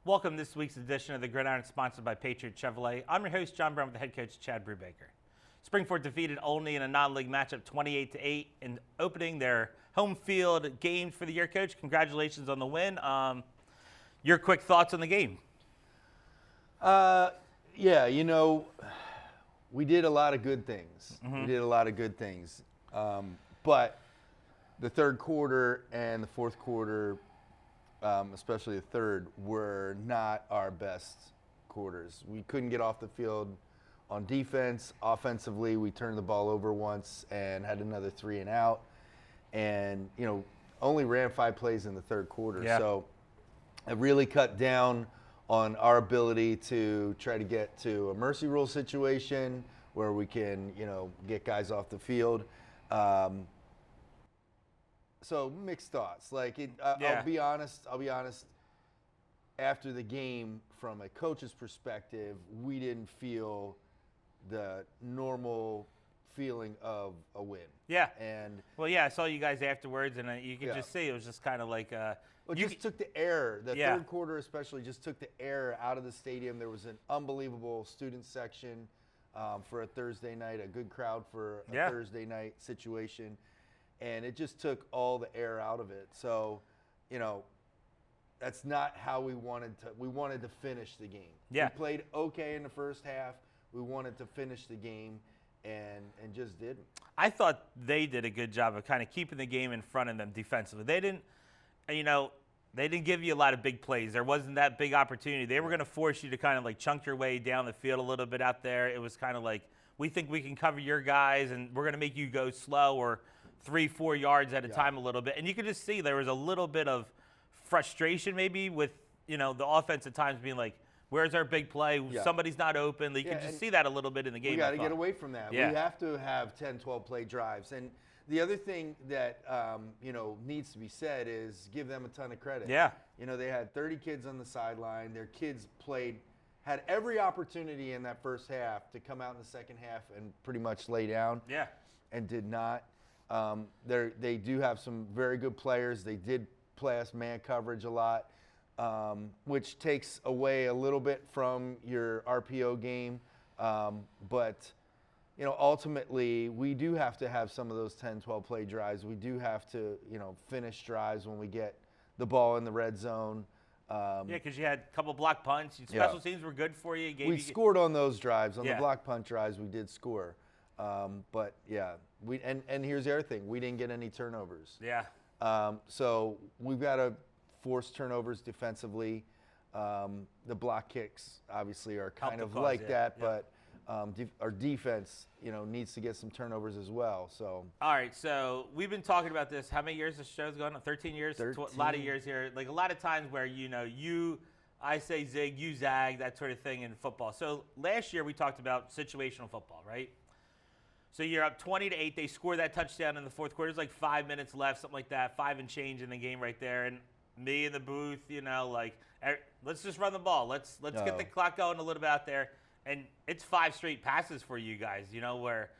Welcome to this week's edition of the Gridiron, sponsored by Patriot Chevrolet. I'm your host, John Brown, with the head coach, Chad Brubaker. Springford defeated Olney in a non-league matchup 28-8 in opening their home field game for the year, Coach. Congratulations on the win. Your quick thoughts on the game? Yeah, you know, we did a lot of good things. We did a lot of good things. But the third quarter and the fourth quarter, especially the third, were not our best quarters. We couldn't get off the field on defense. Offensively, we turned the ball over once and had another 3 and out. And, you know, only ran 5 plays in the third quarter. Yeah. So it really cut down on our ability to try to get to a mercy rule situation where we can, you know, get guys off the field. So mixed thoughts. Like, Yeah. I'll be honest. After the game, from a coach's perspective, we didn't feel the normal feeling of a win. Yeah. And Well, yeah, I saw you guys afterwards, and you could just see it was just kind of like well, it just took the air. The Yeah. third quarter especially just took the air out of the stadium. There was an unbelievable student section for a Thursday night, a good crowd for a Yeah. Thursday night situation. And it just took all the air out of it. So, you know, that's not how we wanted to. We wanted to finish the game. Yeah. We played okay in the first half. We wanted to finish the game, and just didn't. I thought they did a good job of kind of keeping the game in front of them defensively. They didn't, they didn't give you a lot of big plays. There wasn't that big opportunity. They were going to force you to kind of like chunk your way down the field a little bit out there. It was kind of like, we think we can cover your guys, and we're going to make you go slow or 3-4 yards at a time a little bit. And you could just see there was a little bit of frustration maybe with, the offense at times being like, where's our big play? Yeah. Somebody's not open. You could just see that a little bit in the game. We got to get away from that. Yeah. We have to have 10, 12 play drives. And the other thing that, needs to be said is give them a ton of credit. Yeah. They had 30 kids on the sideline. Their kids had every opportunity in that first half to come out in the second half and pretty much lay down. Yeah. And did not. They do have some very good players. They did play us man coverage a lot, which takes away a little bit from your RPO game. But ultimately, we do have to have some of those 10, 12 play drives. We do have to, finish drives when we get the ball in the red zone. Because you had a couple block punts. Special teams were good for you. We scored on those drives. On the block punt drives, we did score. But yeah, and here's the other thing: we didn't get any turnovers. Yeah. So we've got to force turnovers defensively. The block kicks obviously are kind of like that, but our defense, needs to get some turnovers as well. So. All right, so we've been talking about this. How many years the show's going on? 13 years. 13. A lot of years here. Like a lot of times where I say zig, you zag, that sort of thing in football. So last year we talked about situational football, right? So you're up 20-8. They score that touchdown in the fourth quarter. There's like 5 minutes left, something like that, 5 and change in the game right there. And me in the booth, let's just run the ball. Let's get the clock going a little bit out there. And it's 5 straight passes for you guys, where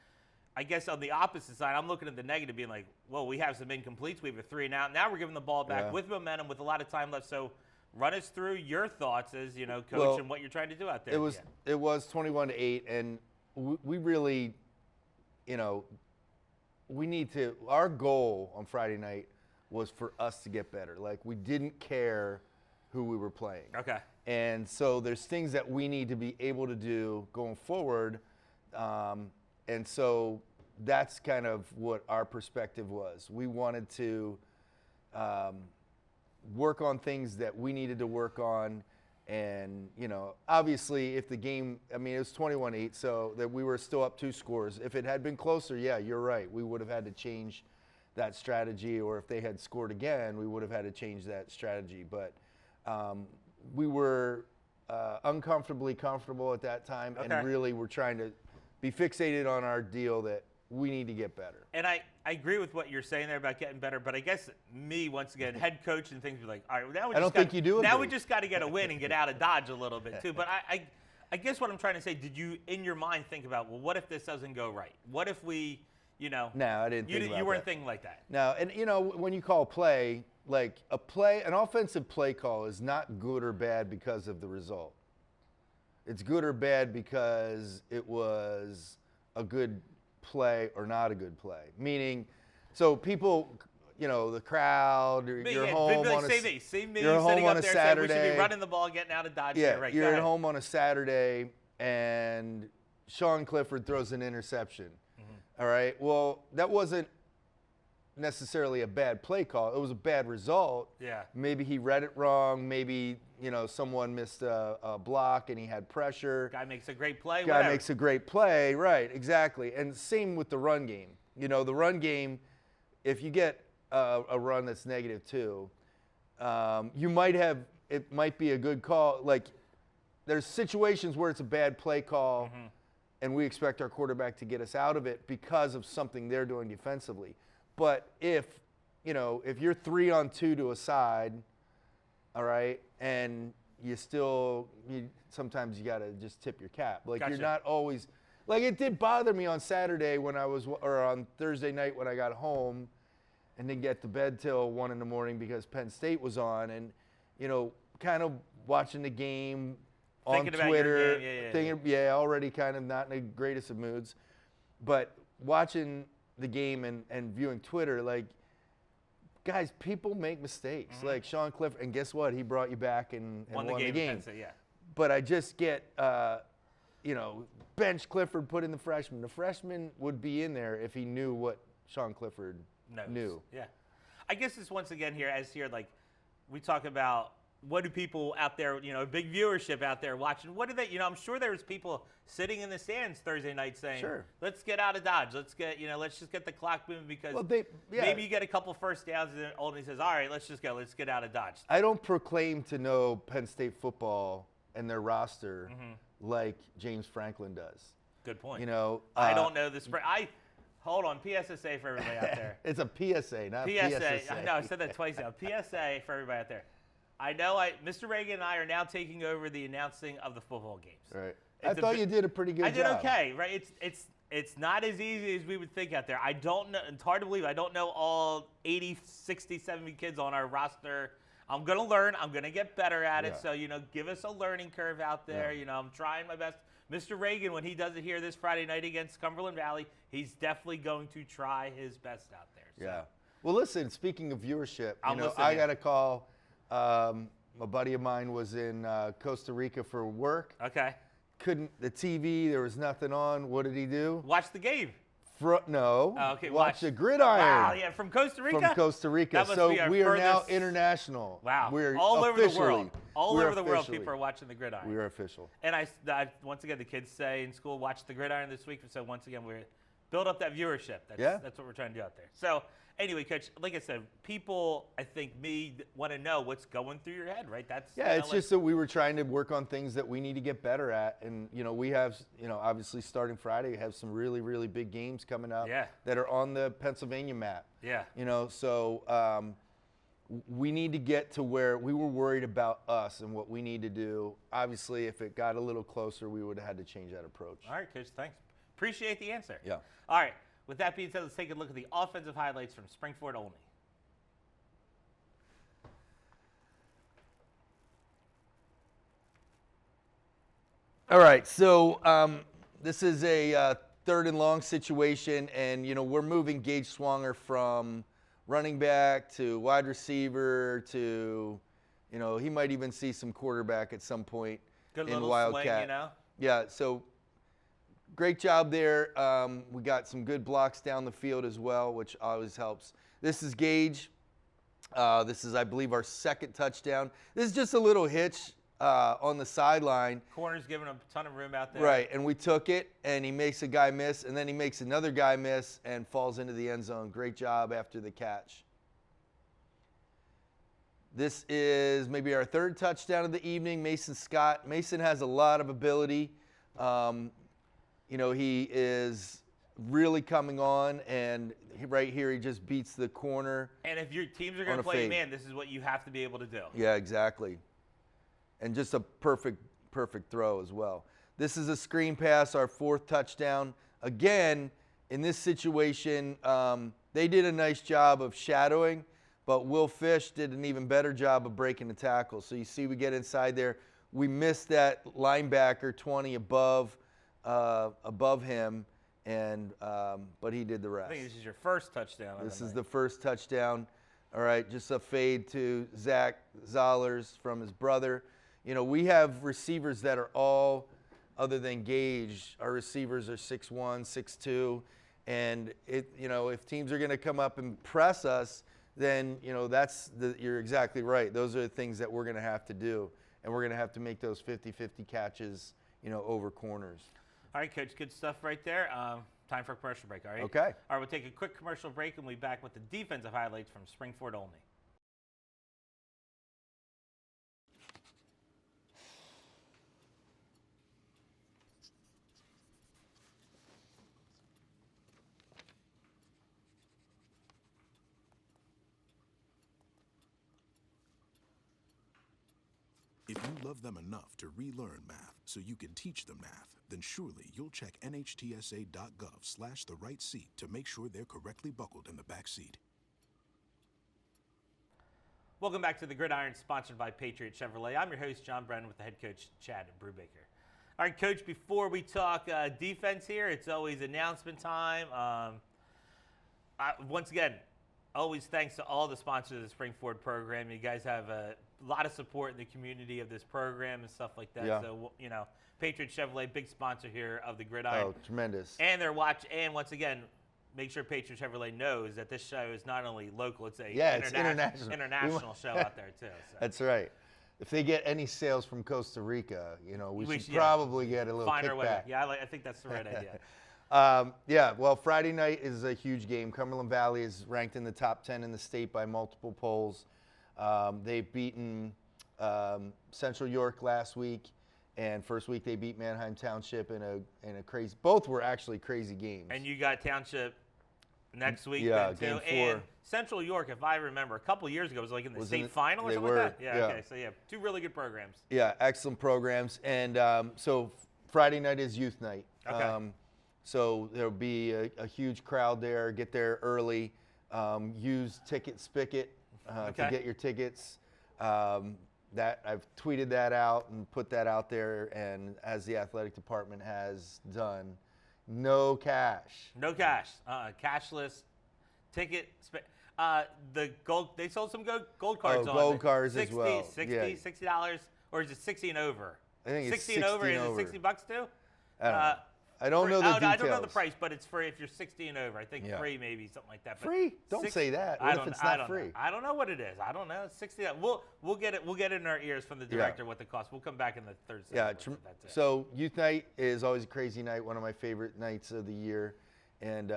I guess on the opposite side, I'm looking at the negative being like, well, we have some incompletes. We have a 3 and out. Now we're giving the ball back with momentum, with a lot of time left. So run us through your thoughts as, coach, and what you're trying to do out there. It was 21-8, and we really – we need to – our goal on Friday night was for us to get better. Like, we didn't care who we were playing. Okay. And so there's things that we need to be able to do going forward. And so that's kind of what our perspective was. We wanted to work on things that we needed to work on. And, obviously if the game, it was 21-8, so that we were still up 2 scores. If it had been closer, yeah, you're right. We would have had to change that strategy, or if they had scored again, we would have had to change that strategy. But we were uncomfortably comfortable at that time, and really were trying to be fixated on our deal that we need to get better. And I agree with what you're saying there about getting better, but I guess me, once again, head coach and things, be like, all right, now we just got to get a win and get out of Dodge a little bit too. But I guess what I'm trying to say, did you, in your mind, think about, well, what if this doesn't go right? What if we, No, I didn't think about that. You weren't thinking like that. No, and when you call play, like an offensive play call is not good or bad because of the result. It's good or bad because it was a good play or not a good play. Meaning, so people, the crowd, you're home on you're home on a Saturday. We should be running the ball, getting out of Dodge. Yeah, right. You're at home on a Saturday, and Sean Clifford throws an interception. Mm-hmm. All right. Well, that wasn't necessarily a bad play call. It was a bad result. Yeah. Maybe he read it wrong. Maybe someone missed a block and he had pressure. Guy makes a great play. Guy makes a great play. Right. Exactly. And same with the run game. The run game. If you get a run that's -2, it might be a good call. Like, there's situations where it's a bad play call, mm-hmm. and we expect our quarterback to get us out of it because of something they're doing defensively. But if you're 3-on-2 to a side, all right, and sometimes you got to just tip your cap. Like, gotcha. You're not always – like, it did bother me on Saturday or on Thursday night when I got home and didn't get to bed till 1 in the morning because Penn State was on, and, kind of watching the game on Twitter. Already kind of not in the greatest of moods. But watching the game and viewing Twitter, like, guys, people make mistakes. Mm-hmm. Like Sean Clifford, and guess what? He brought you back and won the game. Yeah. But I just get, bench Clifford, put in the freshman. The freshman would be in there if he knew what Sean Clifford knew. Yeah. I guess it's once again like we talk about, what do people out there, big viewership out there watching, what do they, I'm sure there was people sitting in the stands Thursday night saying, sure, let's get out of Dodge. Let's just get the clock moving because maybe you get a couple first downs and then Oldney says, all right, let's get out of Dodge. I don't proclaim to know Penn State football and their roster mm-hmm. like James Franklin does. Good point. I don't know the spread. Hold on, PSSA for everybody out there. It's a PSA, not PSSA. No, I said that twice now. PSA for everybody out there. I know Mr. Reagan and I are now taking over the announcing of the football games. Right. I thought you did a pretty good job. I did okay, right? It's not as easy as we would think out there. I don't know. It's hard to believe. I don't know all 80, 60, 70 kids on our roster. I'm going to learn. I'm going to get better at it. So, give us a learning curve out there. Yeah. I'm trying my best. Mr. Reagan, when he does it here this Friday night against Cumberland Valley, he's definitely going to try his best out there. So. Yeah. Well, listen, speaking of viewership, I got a call. A buddy of mine was in Costa Rica for work. Okay. The TV, there was nothing on. What did he do? Watch the game. No. Oh, okay. Watch the Gridiron. Wow, yeah, from Costa Rica? From Costa Rica. So we are now international. Wow. We're all over the world. All over the world, people are watching the Gridiron. We are official. And I once again, the kids say in school, watch the Gridiron this week. So once again, we're build up that viewership. That's what we're trying to do out there. So anyway, Coach, like I said, people, I think, want to know what's going through your head, right? It's just that we were trying to work on things that we need to get better at. And, we have, obviously starting Friday, we have some really, really big games coming up that are on the Pennsylvania map. Yeah. So we need to get to where we were worried about us and what we need to do. Obviously, if it got a little closer, we would have had to change that approach. All right, Coach, thanks. Appreciate the answer. Yeah. All right. With that being said, let's take a look at the offensive highlights from Springford Olney. All right, so this is a 3rd and long situation, and, we're moving Gage Swanger from running back to wide receiver to, he might even see some quarterback at some point in Wildcat. Swing, Yeah, so great job there. We got some good blocks down the field as well, which always helps. This is Gage. This is, I believe, our 2nd touchdown. This is just a little hitch on the sideline. Corner's giving him a ton of room out there. Right, and we took it, and he makes a guy miss, and then he makes another guy miss and falls into the end zone. Great job after the catch. This is maybe our 3rd touchdown of the evening, Mason Scott. Mason has a lot of ability. He is really coming on, and right here he just beats the corner. And if your teams are going to play man, this is what you have to be able to do. Yeah, exactly. And just a perfect throw as well. This is a screen pass, our 4th touchdown. Again, in this situation, they did a nice job of shadowing, But Will Fish did an even better job of breaking the tackle. So you see we get inside there. We missed that linebacker 20 above him, but he did the rest. I think this is your first touchdown. This is the first touchdown. All right, just a fade to Zach Zollers from his brother. You know, we have receivers that are all, other than Gage, our receivers are 6'1", 6'2", and if teams are going to come up and press us, then you're exactly right. Those are the things that we're going to have to do, and we're going to have to make those 50-50 catches, over corners. All right, Coach, good stuff right there. Time for a commercial break, all right? Okay. All right, we'll take a quick commercial break, and we'll be back with the defensive highlights from Springford only. If you love them enough to relearn math so you can teach them math, then surely you'll check nhtsa.gov/the-right-seat to make sure they're correctly buckled in the back seat. Welcome back to the Gridiron, sponsored by Patriot Chevrolet. I'm your host, John Brennan, with the head coach, Chad Brubaker. All right, Coach, before we talk defense here, it's always announcement time. Once again, always thanks to all the sponsors of the Springford program. You guys have a lot of support in the community of this program and stuff like that. Yeah. So, Patriot Chevrolet, big sponsor here of the Gridiron. Oh, tremendous. And and once again, make sure Patriot Chevrolet knows that this show is not only local, it's a it's international show out there too. So. That's right. If they get any sales from Costa Rica, we should yeah, probably get a little find our way. kickback. Yeah, I think that's the right idea. Well, Friday night is a huge game. Cumberland Valley is ranked in the top 10 in the state by multiple polls. They've beaten Central York last week, and first week they beat Manheim Township in a crazy. Both were actually crazy games. And you got Township next week. Yeah, then too. game 4. And Central York, if I remember, a couple years ago was like in the state final or they something were, like that. Yeah. Okay. So two really good programs. Yeah, excellent programs. And so Friday night is youth night. Okay. So there'll be a huge crowd there. Get there early. Use Ticket Spigot to get your tickets. That I've tweeted that out and put that out there, and as the athletic department has done, no cash. No cash. Cashless ticket. The gold. They sold some gold cards. Gold cards as well. $60, or is it 60 and over? I think it's 60 and over. Is it $60 too? I don't know the details. I don't know the price, but it's free if you're 60 and over. I think free, maybe something like that. But free? Don't say that. What if it's not free? I don't know what it is. I don't know. It's 60. We'll get it. We'll get it in our ears from the director what the cost. We'll come back in the third segment. Yeah. So youth night is always a crazy night. One of my favorite nights of the year, and we.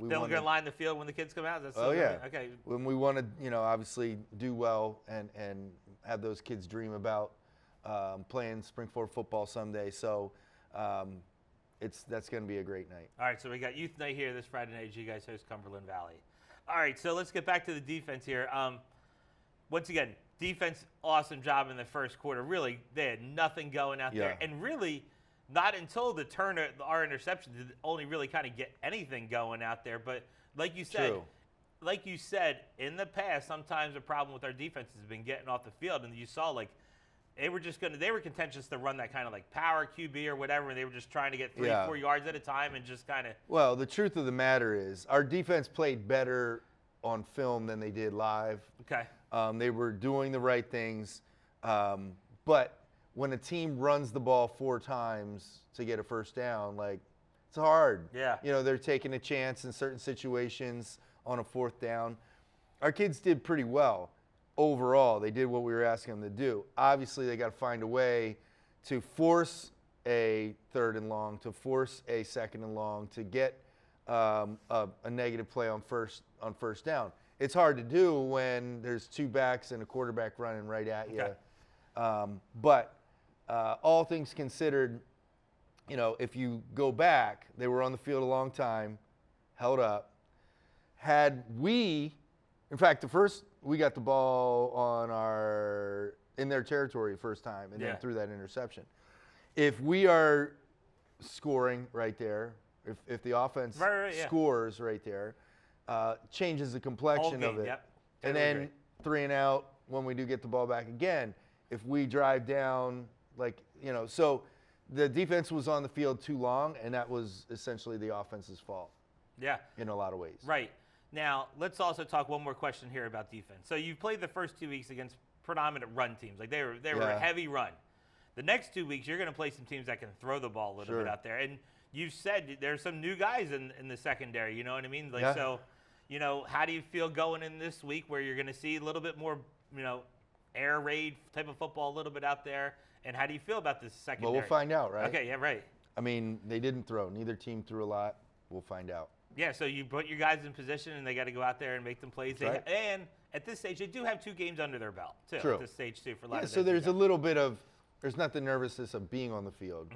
They're going to line the field when the kids come out. Okay. When we want to, obviously do well and have those kids dream about playing Springford football someday. So. That's going to be a great night. All right, so we got youth night here this Friday night as you guys host Cumberland Valley. All right, so let's get back to the defense here. Once again, defense, awesome job in the first quarter. Really, they had nothing going out there. And really, not until our interception did only really kind of get anything going out there. But like you said, in the past, sometimes the problem with our defense has been getting off the field. And you saw, they were contentious to run that kind of power QB or whatever, and they were just trying to get 3-4 yards at a time and just kind of. Well, the truth of the matter is our defense played better on film than they did live. Okay. They were doing the right things, but when a team runs the ball 4 times to get a first down, it's hard. Yeah. They're taking a chance in certain situations on a 4th down. Our kids did pretty well. Overall, they did what we were asking them to do. Obviously, they got to find a way to force a 3rd and long, to force a 2nd and long, to get a negative play on first down. It's hard to do when there's 2 backs and a quarterback running right at you. But all things considered, if you go back, they were on the field a long time, held up. In fact, we got the ball in their territory first time and then threw that interception. If we are scoring right there, if the offense scores right there, changes the complexion of it. And Totally then agree. 3 and out when we do get the ball back again. If we drive down, so the defense was on the field too long, and that was essentially the offense's fault. Yeah. In a lot of ways. Right. Now, let's also talk one more question here about defense. So you played the first 2 weeks against predominant run teams. Like they were a heavy run. The next 2 weeks, you're going to play some teams that can throw the ball a little bit out there. And you've said there's some new guys in the secondary, you know what I mean? So, how do you feel going in this week where you're going to see a little bit more, air raid type of football a little bit out there? And how do you feel about this secondary? Well, we'll find out, right? Okay, yeah, right. I mean, they didn't throw. Neither team threw a lot. We'll find out. Yeah, so you put your guys in position, and they got to go out there and make them plays. Right. And at this stage, they do have 2 games under their belt, too. True. At this stage, too, for a lot of so there's a little bit of – there's not the nervousness of being on the field.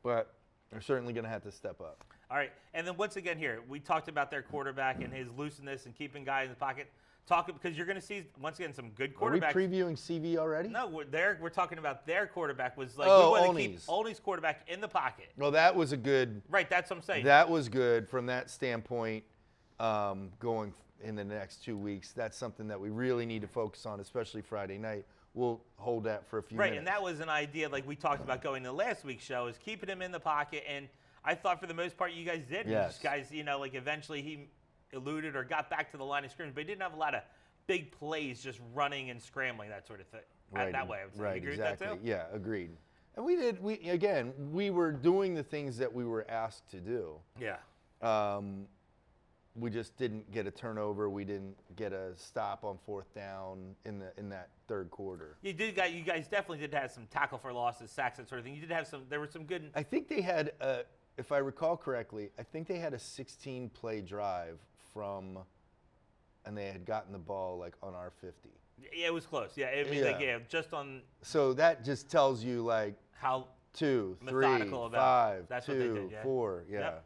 But they're certainly going to have to step up. All right, and then once again here, we talked about their quarterback and his looseness and keeping guys in the pocket. Because you're going to see, once again, some good quarterbacks. Are we previewing CV already? No, we're talking about their quarterback was like, Oh, we want to keep Olney's quarterback in the pocket. Well, that was a good – Right, that's what I'm saying. That was good from that standpoint going in the next 2 weeks. That's something that we really need to focus on, especially Friday night. We'll hold that for a few minutes. Right, and that was an idea like we talked about going to last week's show is keeping him in the pocket. And I thought for the most part you guys did. Yes. Just guys, eventually he eluded or got back to the line of scrimmage, but he didn't have a lot of big plays just running and scrambling, that sort of thing. Right, that way, I would say. Right, You agree exactly. with that too? Yeah, agreed. And we were doing the things that we were asked to do. Yeah. We just didn't get a turnover. We didn't get a stop on 4th down in that third quarter. You guys definitely did have some tackle for losses, sacks, that sort of thing. You did have there were some good. I think they had, if I recall correctly, I think they had a 16-play drive and they had gotten the ball like on our 50. Yeah, it was close. Yeah, just on. So that just tells you like how 2, 3, methodical about 5, that's 2, what they did, yeah. 4, yeah. Yep.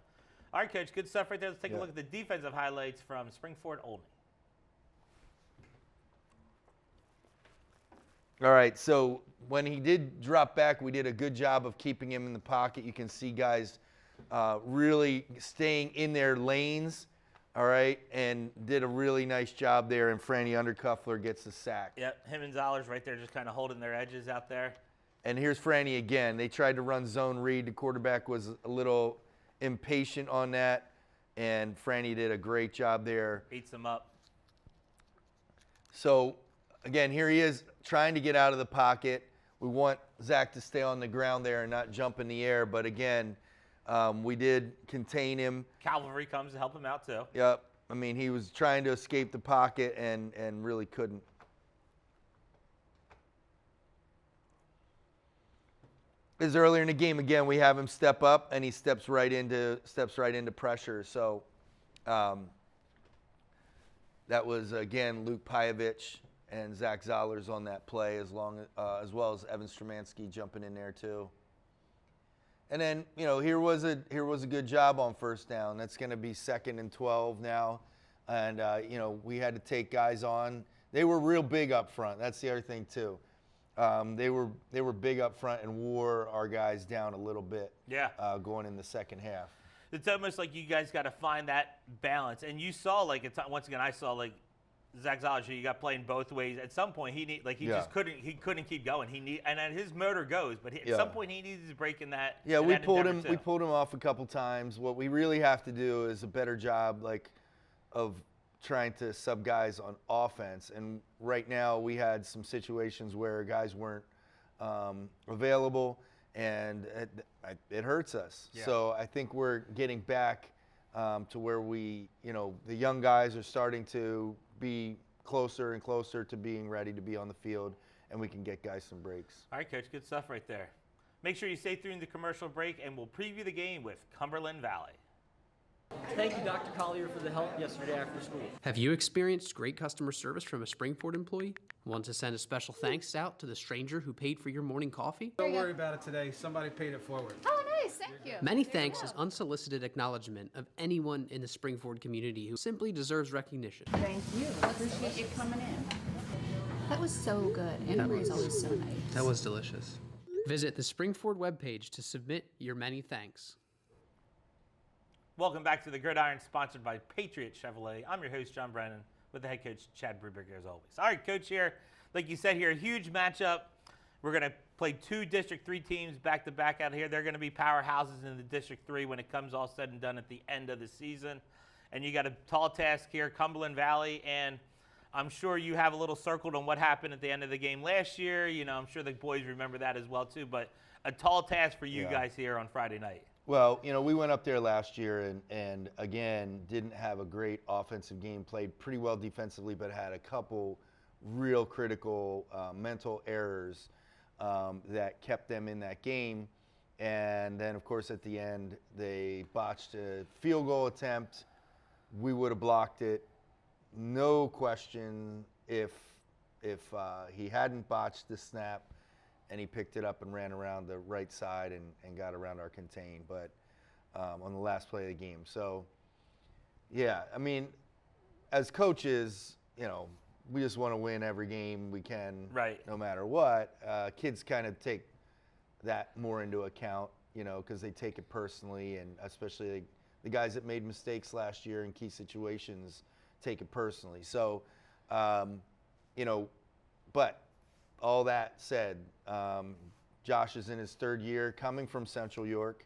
All right, Coach, good stuff right there. Let's take a Yeah. look at the defensive highlights from Springford Olney. All right, so when he did drop back, we did a good job of keeping him in the pocket. You can see guys really staying in their lanes, all right, and did a really nice job there, and Franny Undercuffler gets the sack. Yep, him and Zollers right there just kind of holding their edges out there. And here's Franny again. They tried to run zone read. The quarterback was a little impatient on that, and Franny did a great job there. Beats them up. So, again, here he is trying to get out of the pocket. We want Zach to stay on the ground there and not jump in the air, but again, we did contain him. Cavalry comes to help him out too. Yep. I mean, he was trying to escape the pocket and really couldn't. As earlier in the game, again, we have him step up, and he steps right into pressure. So that was, again, Luke Pajevich and Zach Zollers on that play, as well as Evan Stramansky jumping in there too. And then, here was a good job on 1st down. That's going to be 2nd and 12 now, and we had to take guys on. They were real big up front. That's the other thing too. They were big up front and wore our guys down a little bit. Yeah. Going in the second half. It's almost like you guys got to find that balance. And you saw once again, I saw Zach Zollers, you got playing both ways. At some point, just couldn't keep going. And then his motor goes, but at some point he needs to break in that. Yeah, in we that pulled endeavor him. We pulled him off a couple times. What we really have to do is a better job, of trying to sub guys on offense. And right now we had some situations where guys weren't available, and it hurts us. Yeah. So I think we're getting back to where the young guys are starting to be closer and closer to being ready to be on the field, and we can get guys some breaks. All right, Coach, good stuff right there. Make sure you stay through the commercial break, and we'll preview the game with Cumberland Valley. Thank you, Dr. Collier, for the help yesterday after school. Have you experienced great customer service from a Springford employee? Want to send a special thanks out to the stranger who paid for your morning coffee? Don't worry about it today. Somebody paid it forward. Oh, nice. Thank you. Many thanks is unsolicited acknowledgement of anyone in the Springford community who simply deserves recognition. Thank you. Appreciate you coming in. That was so good. Anne-Marie's always so nice. That was delicious. Visit the Springford webpage to submit your many thanks. Welcome back to the Gridiron, sponsored by Patriot Chevrolet. I'm your host, John Brennan. with the head coach, Chad Brubaker, as always. All right, Coach, here, like you said here, a huge matchup. We're going to play 2 District 3 teams back-to-back out here. They're going to be powerhouses in the District 3 when it comes all said and done at the end of the season. And you got a tall task here, Cumberland Valley, and I'm sure you have a little circled on what happened at the end of the game last year. You know, I'm sure the boys remember that as well, too. But a tall task for you guys here on Friday night. Well, you know, we went up there last year and again, didn't have a great offensive game, played pretty well defensively, but had a couple real critical mental errors that kept them in that game. And then, of course, at the end, they botched a field goal attempt. We would have blocked it. No question if he hadn't botched the snap and he picked it up and ran around the right side and got around our contain, but on the last play of the game. So, yeah, I mean, as coaches, you know, we just want to win every game we can, right, no matter what. Kids kind of take that more into account, you know, because they take it personally, and especially the guys that made mistakes last year in key situations take it personally. So, you know, but all that said, Josh is in his 3rd year coming from Central York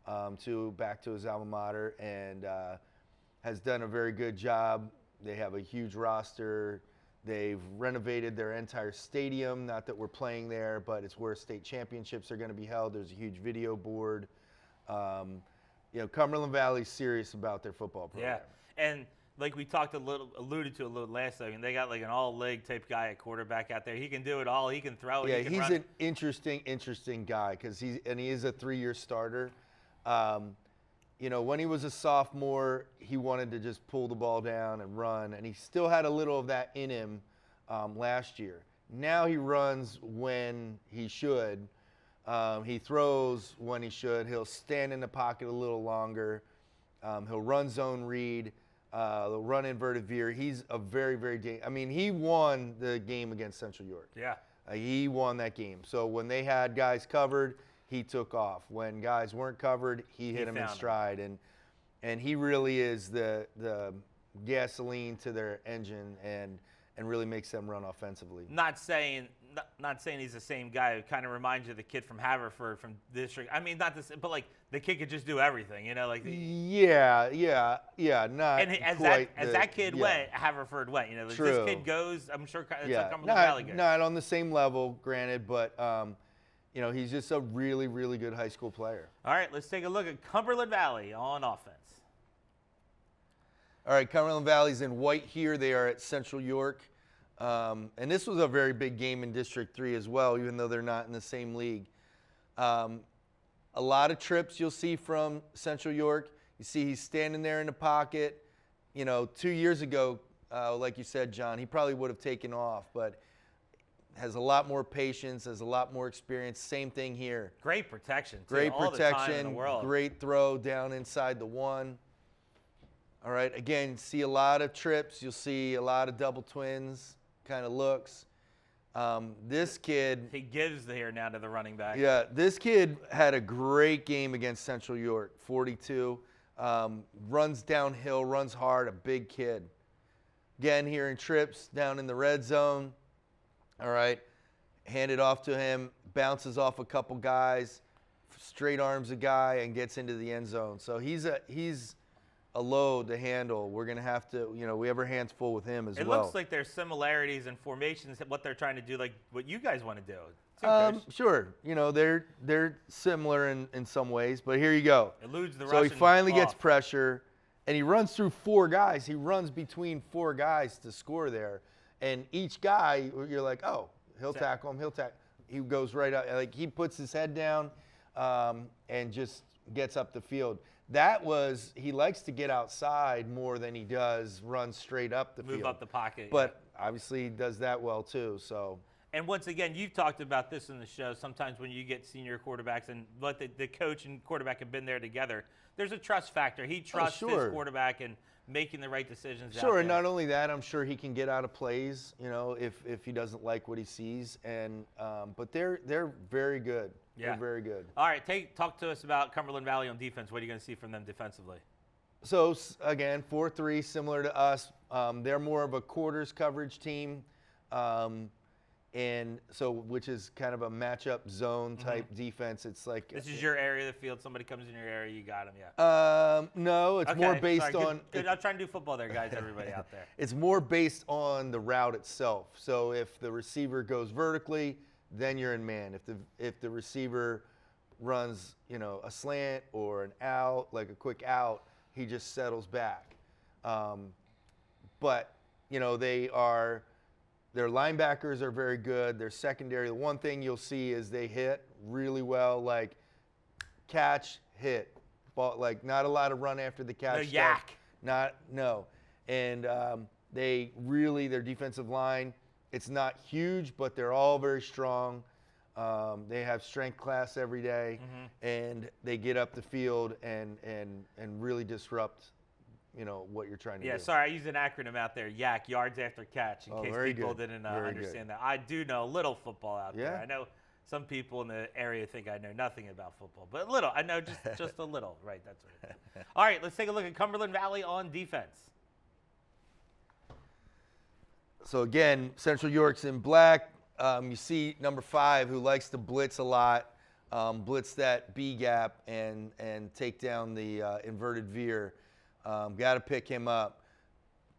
back to his alma mater, and has done a very good job. They have a huge roster. They've renovated their entire stadium. Not that we're playing there, but it's where state championships are going to be held. There's a huge video board. You know, Cumberland Valley's serious about their football program. Yeah, and like we alluded to a little last second, they got like an all-leg type guy at quarterback out there. He can do it all. He can throw. Yeah, he can he's run. an interesting guy because he is a 3-year starter. You know, when he was a sophomore, he wanted to just pull the ball down and run, and he still had a little of that in him last year. Now he runs when he should. He throws when he should. He'll stand in the pocket a little longer. He'll run zone read. He'll run inverted veer. He's a very I mean, he won the game against Central York. Yeah. He won that game. So when they had guys covered, he took off. When guys weren't covered, he hit them in stride. And he really is the gasoline to their engine and really makes them run offensively. Not saying he's the same guy. It kind of reminds you of the kid from Haverford from district. I mean, not this, but like the kid could just do everything, you know, like. Yeah. Not and as that kid went, Haverford went. You know, like this kid goes. I'm sure it's like Cumberland Valley goes. Not on the same level, granted, but you know, he's just a really good high school player. All right, let's take a look at Cumberland Valley on offense. All right, Cumberland Valley's in white here. They are at Central York. And this was a very big game in District 3 as well, even though they're not in the same league. A lot of trips you'll see from Central York. You see he's standing there in the pocket. You know, 2 years ago, like you said, John, he probably would have taken off, but has a lot more patience, has a lot more experience. Same thing here. Great protection, too. Great all protection, the time in the world. Great throw down inside the 1. All right, again, see a lot of trips. You'll see a lot of double twins kind of looks. This kid. He gives the here now to the running back. Yeah, this kid had a great game against Central York, 42. Runs downhill, runs hard, a big kid. Again, here in trips, down in the red zone. All right, hand it off to him, bounces off a couple guys, straight arms a guy, and gets into the end zone. So he's a load to handle. We're going to have to, you know, we have our hands full with him as well. It looks like there's similarities in formations, what they're trying to do, like what you guys want to do. Too, sure. You know, they're similar in some ways, but here you go. Eludes the So he rush finally off. gets pressure, and he runs through 4 guys. He runs between 4 guys to score there. And each guy, you're like, oh, he'll tackle him, He goes right up. Like, he puts his head down and just gets up the field. He likes to get outside more than he does run straight up the field. Move up the pocket. But obviously he does that well too. So. And once again, you've talked about this in the show. Sometimes when you get senior quarterbacks and let the coach and quarterback have been there together, there's a trust factor. He trusts his quarterback and making the right decisions. Sure, and not only that, I'm sure he can get out of plays, you know, if he doesn't like what he sees. And but they're very good. Yeah. They're very good. All right, talk to us about Cumberland Valley on defense. What are you going to see from them defensively? So again, 4-3, similar to us. They're more of a quarters coverage team, and so which is kind of a matchup zone type defense. It's like This is your area of the field. Somebody comes in your area, you got them. Yeah. no, it's more based sorry, on. Good. I'm trying to do football there, guys. Everybody out there. It's more based on the route itself. So if the receiver goes vertically, then you're in man. If the receiver runs, a slant or an out, like a quick out, he just settles back. But their linebackers are very good. Their secondary, the one thing you'll see is they hit really well, like catch, hit, ball, like not a lot of run after the catch. No yak. No. And their defensive line, it's not huge, but they're all very strong. They have strength class every day, and they get up the field and really disrupt, what you're trying to do. Yeah, sorry, I used an acronym out there, YAC, yards after catch, in case very people good. didn't Very understand good. that. I do know a little football out there. Yeah. I know some people in the area think I know nothing about football, but a little. I know just a little, right? That's right. All right, let's take a look at Cumberland Valley on defense. So again, Central York's in black. You see number 5, who likes to blitz a lot, blitz that B gap and take down the inverted veer. Got to pick him up.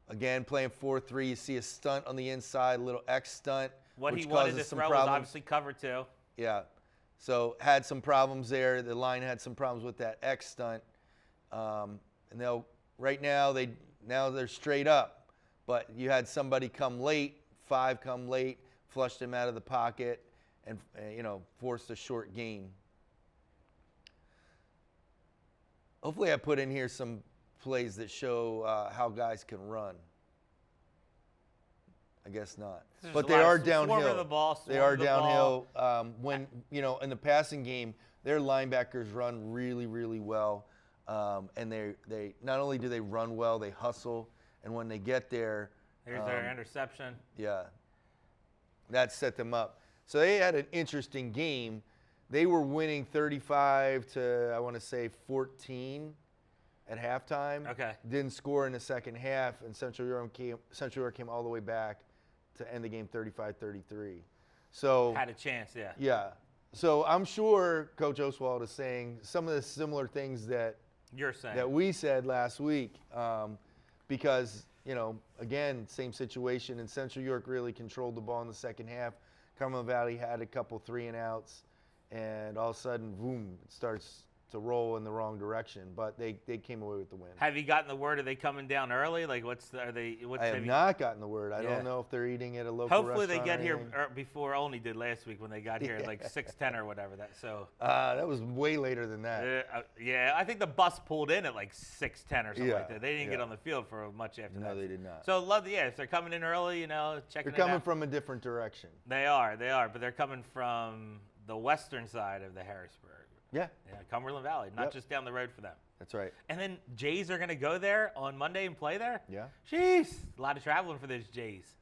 Again, playing 4-3. You see a stunt on the inside, a little X stunt. What which he wanted to causes some throw was problems. obviously cover 2. Yeah. So had some problems there. The line had some problems with that X stunt. And right now they're straight up. But you had somebody come late, 5 come late, flushed him out of the pocket, and forced a short gain. Hopefully I put in here some plays that show how guys can run. I guess not. But they are downhill. Swarming the ball, They are swarming the ball. downhill. When in the passing game, their linebackers run really, really well, and they not only do they run well, they hustle, and when they get there, Here's their interception. yeah, that set them up. So they had an interesting game. They were winning 35 to, I want to say, 14 at halftime. Okay. Didn't score in the second half, and Central York came all the way back to end the game 35-33. So Had a chance, yeah. yeah. So I'm sure Coach Oswald is saying some of the similar things that You're saying. that we said last week, because again, same situation, and Central York really controlled the ball in the second half. Cumberland Valley had a couple 3-and-outs, and all of a sudden, boom, it starts to roll in the wrong direction. But they came away with the win. Have you gotten the word? Are they coming down early? Like, I have not gotten the word. I Yeah. don't know if they're eating at a local Hopefully they restaurant get or here anything. before Only did last week when they got here at like 6:10 or whatever. That was way later than that. Yeah, I think the bus pulled in at like 6:10 or something like Yeah, that. They didn't get yeah. on the field for much after that. No, they did not. So if they're coming in early, checking They're coming it out. from a different direction. They are, but they're coming from the western side of the Harrisburg. Yeah, Yeah, Cumberland Valley, not Yep. just down the road for them. that's right. And then Jays are going to go there on Monday and play there? Yeah. Jeez, a lot of traveling for those Jays.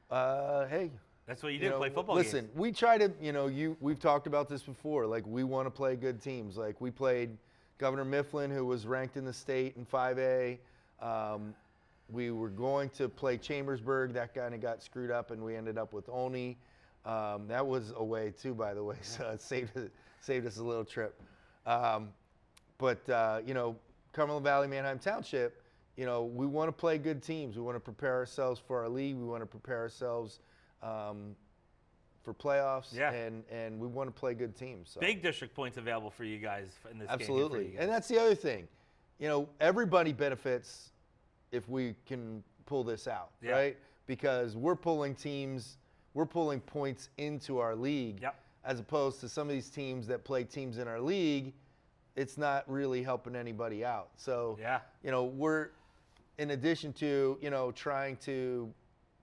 Hey. That's what you do, play football Listen, games. we try to, we've talked about this before. Like, we want to play good teams. Like, we played Governor Mifflin, who was ranked in the state in 5A. We were going to play Chambersburg. That kind of got screwed up, and we ended up with Olney. That was away, too, by the way, so it saved us a little trip. But Cumberland Valley, Manheim Township, we want to play good teams. We want to prepare ourselves for our league. We want to prepare ourselves for playoffs, Yeah. and we want to play good teams. So. Big district points available for you guys in this game. Absolutely. Here for you And guys. that's the other thing. Everybody benefits if we can pull this out, Yeah. right? Because we're pulling points into our league, Yep. as opposed to some of these teams that play teams in our league. It's not really helping anybody out. So, Yeah. we're, in addition to, trying to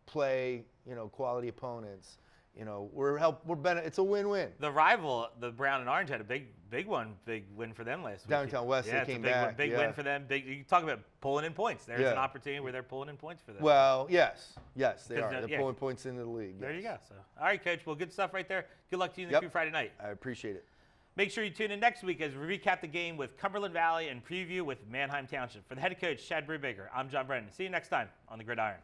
play, quality opponents, it's a win-win. The rival, the Brown and Orange, had a big win for them last week. Downtown West, they it's came a big back, One, big yeah. win for them. You talk about pulling in points. There's Yeah. an opportunity where they're pulling in points for them. Well, yes, they 'Cause, are. They're yeah. pulling points into the league. There you go. yes. So, all right, Coach. Well, good stuff right there. Good luck to you in the Yep. crew Friday night. I appreciate it. Make sure you tune in next week as we recap the game with Cumberland Valley and preview with Manheim Township. For the head coach, Chad Brubaker, I'm John Brennan. See you next time on the Gridiron.